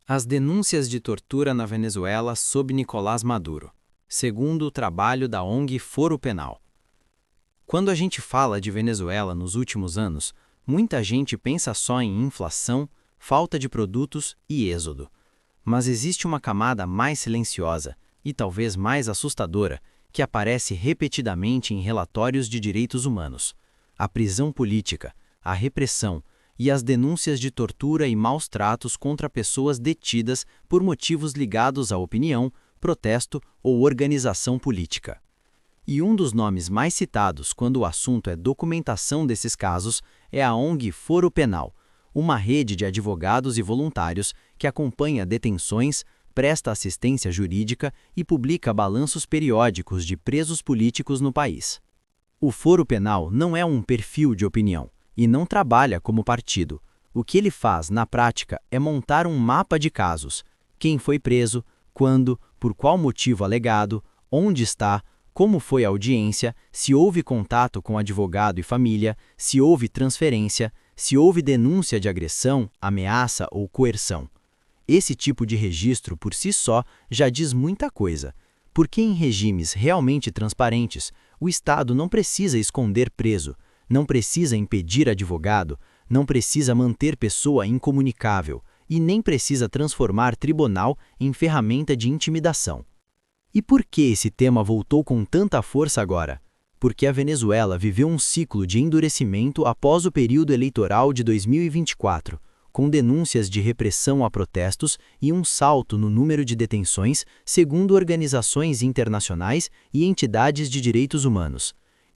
As denúncias de tortura na Venezuela sob Nicolás Maduro, segundo o trabalho da ONG Foro Penal. Quando a gente fala de Venezuela nos últimos anos, muita gente pensa só em inflação, falta de produtos e êxodo. Mas existe uma camada mais silenciosa e talvez mais assustadora que aparece repetidamente em relatórios de direitos humanos: a prisão política, a repressão e as denúncias de tortura e maus tratos contra pessoas detidas por motivos ligados à opinião, protesto ou organização política. E um dos nomes mais citados quando o assunto é documentação desses casos é a ONG Foro Penal, uma rede de advogados e voluntários que acompanha detenções, presta assistência jurídica e publica balanços periódicos de presos políticos no país. O Foro Penal não é um perfil de opinião e não trabalha como partido. O que ele faz, na prática, é montar um mapa de casos: quem foi preso, quando, por qual motivo alegado, onde está, como foi a audiência, se houve contato com advogado e família, se houve transferência, se houve denúncia de agressão, ameaça ou coerção. Esse tipo de registro, por si só, já diz muita coisa, porque em regimes realmente transparentes, o Estado não precisa esconder preso, não precisa impedir advogado, não precisa manter pessoa incomunicável e nem precisa transformar tribunal em ferramenta de intimidação. E por que esse tema voltou com tanta força agora? Porque a Venezuela viveu um ciclo de endurecimento após o período eleitoral de 2024, com denúncias de repressão a protestos e um salto no número de detenções, segundo organizações internacionais e entidades de direitos humanos.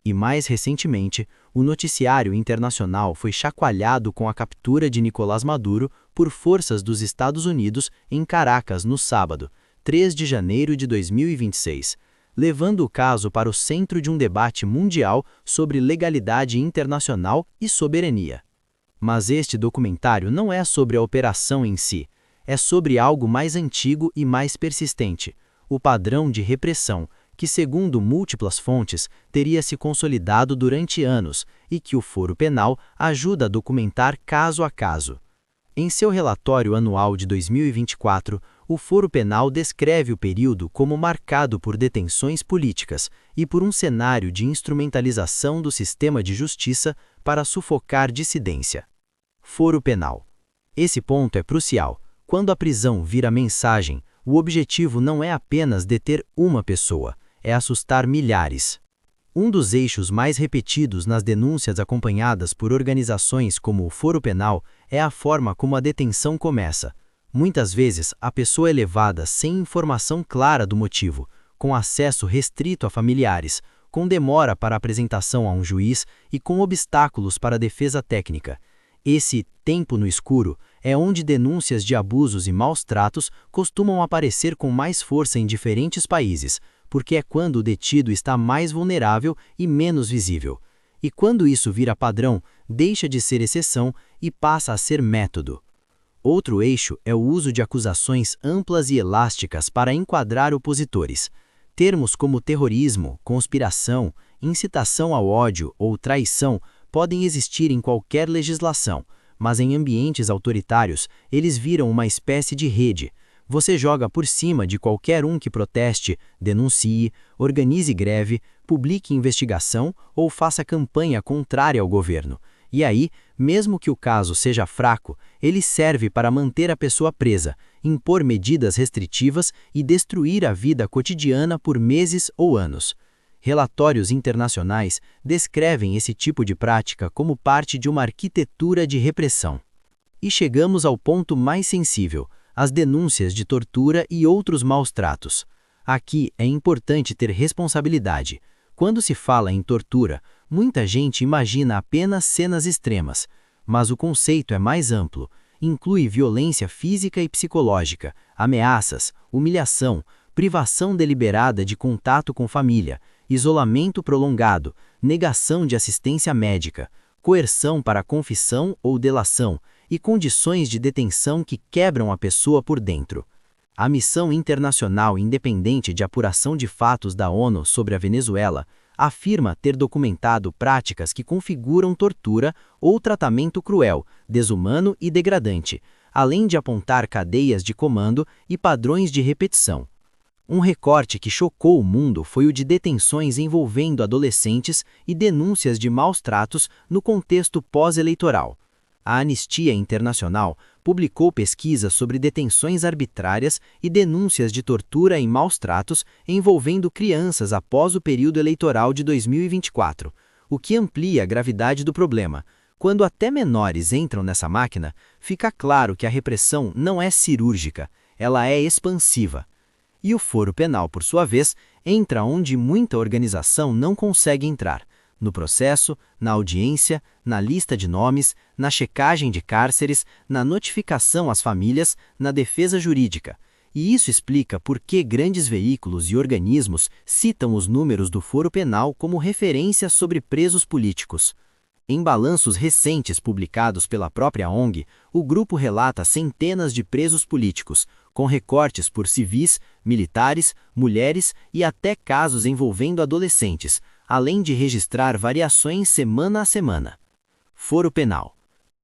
E mais recentemente, o noticiário internacional foi chacoalhado com a captura de Nicolás Maduro por forças dos Estados Unidos em Caracas no sábado, 3 de janeiro de 2026, levando o caso para o centro de um debate mundial sobre legalidade internacional e soberania. Mas este documentário não é sobre a operação em si, é sobre algo mais antigo e mais persistente: o padrão de repressão, que, segundo múltiplas fontes, teria se consolidado durante anos e que o Foro Penal ajuda a documentar caso a caso. Em seu relatório anual de 2024, o Foro Penal descreve o período como marcado por detenções políticas e por um cenário de instrumentalização do sistema de justiça para sufocar dissidência. Foro Penal. Esse ponto é crucial. Quando a prisão vira mensagem, o objetivo não é apenas deter uma pessoa, é assustar milhares. Um dos eixos mais repetidos nas denúncias acompanhadas por organizações como o Foro Penal é a forma como a detenção começa. Muitas vezes, a pessoa é levada sem informação clara do motivo, com acesso restrito a familiares, com demora para apresentação a um juiz e com obstáculos para a defesa técnica. Esse tempo no escuro é onde denúncias de abusos e maus tratos costumam aparecer com mais força em diferentes países, porque é quando o detido está mais vulnerável e menos visível. E quando isso vira padrão, deixa de ser exceção e passa a ser método. Outro eixo é o uso de acusações amplas e elásticas para enquadrar opositores. Termos como terrorismo, conspiração, incitação ao ódio ou traição podem existir em qualquer legislação, mas em ambientes autoritários eles viram uma espécie de rede. Você joga por cima de qualquer um que proteste, denuncie, organize greve, publique investigação ou faça campanha contrária ao governo. E aí, mesmo que o caso seja fraco, ele serve para manter a pessoa presa, impor medidas restritivas e destruir a vida cotidiana por meses ou anos. Relatórios internacionais descrevem esse tipo de prática como parte de uma arquitetura de repressão. E chegamos ao ponto mais sensível: as denúncias de tortura e outros maus tratos. Aqui é importante ter responsabilidade. Quando se fala em tortura, muita gente imagina apenas cenas extremas, mas o conceito é mais amplo. Inclui violência física e psicológica, ameaças, humilhação, privação deliberada de contato com família, isolamento prolongado, negação de assistência médica, coerção para confissão ou delação e condições de detenção que quebram a pessoa por dentro. A Missão Internacional Independente de Apuração de Fatos da ONU sobre a Venezuela afirma ter documentado práticas que configuram tortura ou tratamento cruel, desumano e degradante, além de apontar cadeias de comando e padrões de repetição. Um recorte que chocou o mundo foi o de detenções envolvendo adolescentes e denúncias de maus tratos no contexto pós-eleitoral. A Anistia Internacional publicou pesquisas sobre detenções arbitrárias e denúncias de tortura e maus tratos envolvendo crianças após o período eleitoral de 2024, o que amplia a gravidade do problema. Quando até menores entram nessa máquina, fica claro que a repressão não é cirúrgica, ela é expansiva. E o foro penal, por sua vez, entra onde muita organização não consegue entrar: no processo, na audiência, na lista de nomes, na checagem de cárceres, na notificação às famílias, na defesa jurídica. E isso explica por que grandes veículos e organismos citam os números do foro penal como referência sobre presos políticos. Em balanços recentes publicados pela própria ONG, o grupo relata centenas de presos políticos, com recortes por civis, militares, mulheres e até casos envolvendo adolescentes, além de registrar variações semana a semana. Foro penal.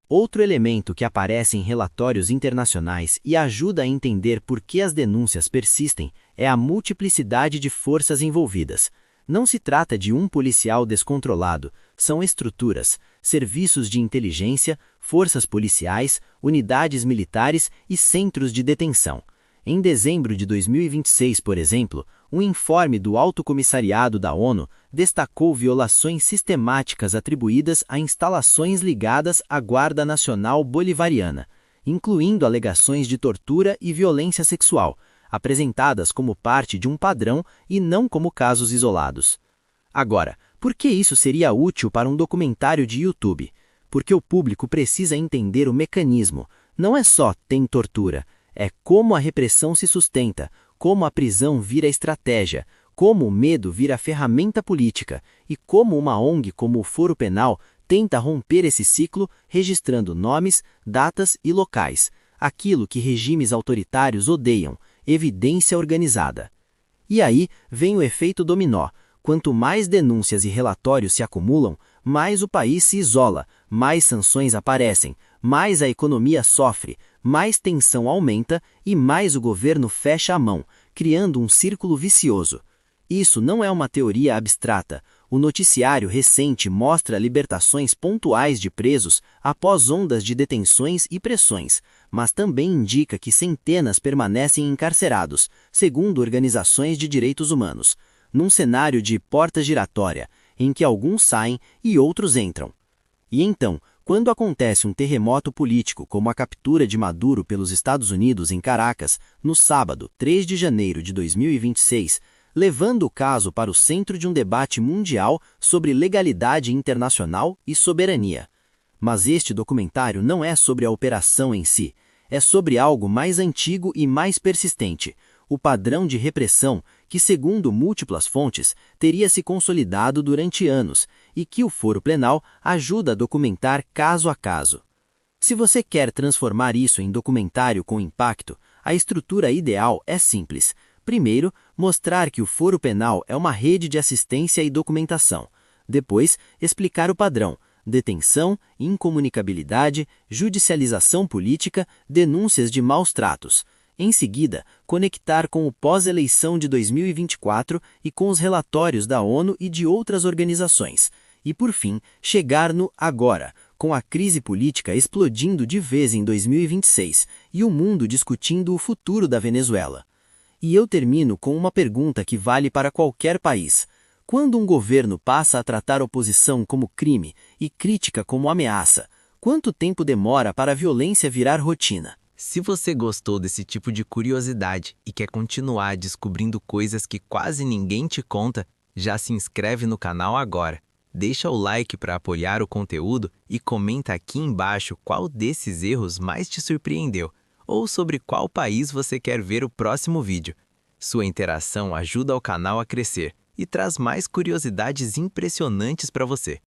Outro elemento que aparece em relatórios internacionais e ajuda a entender por que as denúncias persistem é a multiplicidade de forças envolvidas. Não se trata de um policial descontrolado, são estruturas, serviços de inteligência, forças policiais, unidades militares e centros de detenção. Em dezembro de 2026, por exemplo, um informe do Alto Comissariado da ONU destacou violações sistemáticas atribuídas a instalações ligadas à Guarda Nacional Bolivariana, incluindo alegações de tortura e violência sexual, apresentadas como parte de um padrão e não como casos isolados. Agora, por que isso seria útil para um documentário de YouTube? Porque o público precisa entender o mecanismo. Não é só tem tortura, é como a repressão se sustenta, como a prisão vira estratégia, como o medo vira ferramenta política e como uma ONG como o Foro Penal tenta romper esse ciclo registrando nomes, datas e locais, aquilo que regimes autoritários odeiam, evidência organizada. E aí vem o efeito dominó. Quanto mais denúncias e relatórios se acumulam, mais o país se isola, mais sanções aparecem, mais a economia sofre, mais tensão aumenta e mais o governo fecha a mão, criando um círculo vicioso. Isso não é uma teoria abstrata. O noticiário recente mostra libertações pontuais de presos após ondas de detenções e pressões, mas também indica que centenas permanecem encarcerados, segundo organizações de direitos humanos, num cenário de porta giratória, em que alguns saem e outros entram. E então, quando acontece um terremoto político como a captura de Maduro pelos Estados Unidos em Caracas, no sábado, 3 de janeiro de 2026, levando o caso para o centro de um debate mundial sobre legalidade internacional e soberania. Mas este documentário não é sobre a operação em si, é sobre algo mais antigo e mais persistente: o padrão de repressão que, segundo múltiplas fontes, teria se consolidado durante anos e que o Foro Penal ajuda a documentar caso a caso. Se você quer transformar isso em documentário com impacto, a estrutura ideal é simples. Primeiro, mostrar que o Foro Penal é uma rede de assistência e documentação. Depois, explicar o padrão: detenção, incomunicabilidade, judicialização política, denúncias de maus tratos. Em seguida, conectar com o pós-eleição de 2024 e com os relatórios da ONU e de outras organizações. E, por fim, chegar no agora, com a crise política explodindo de vez em 2026 e o mundo discutindo o futuro da Venezuela. E eu termino com uma pergunta que vale para qualquer país: quando um governo passa a tratar oposição como crime e crítica como ameaça, quanto tempo demora para a violência virar rotina? Se você gostou desse tipo de curiosidade e quer continuar descobrindo coisas que quase ninguém te conta, já se inscreve no canal agora. Deixa o like para apoiar o conteúdo e comenta aqui embaixo qual desses erros mais te surpreendeu, ou sobre qual país você quer ver o próximo vídeo. Sua interação ajuda o canal a crescer e traz mais curiosidades impressionantes para você.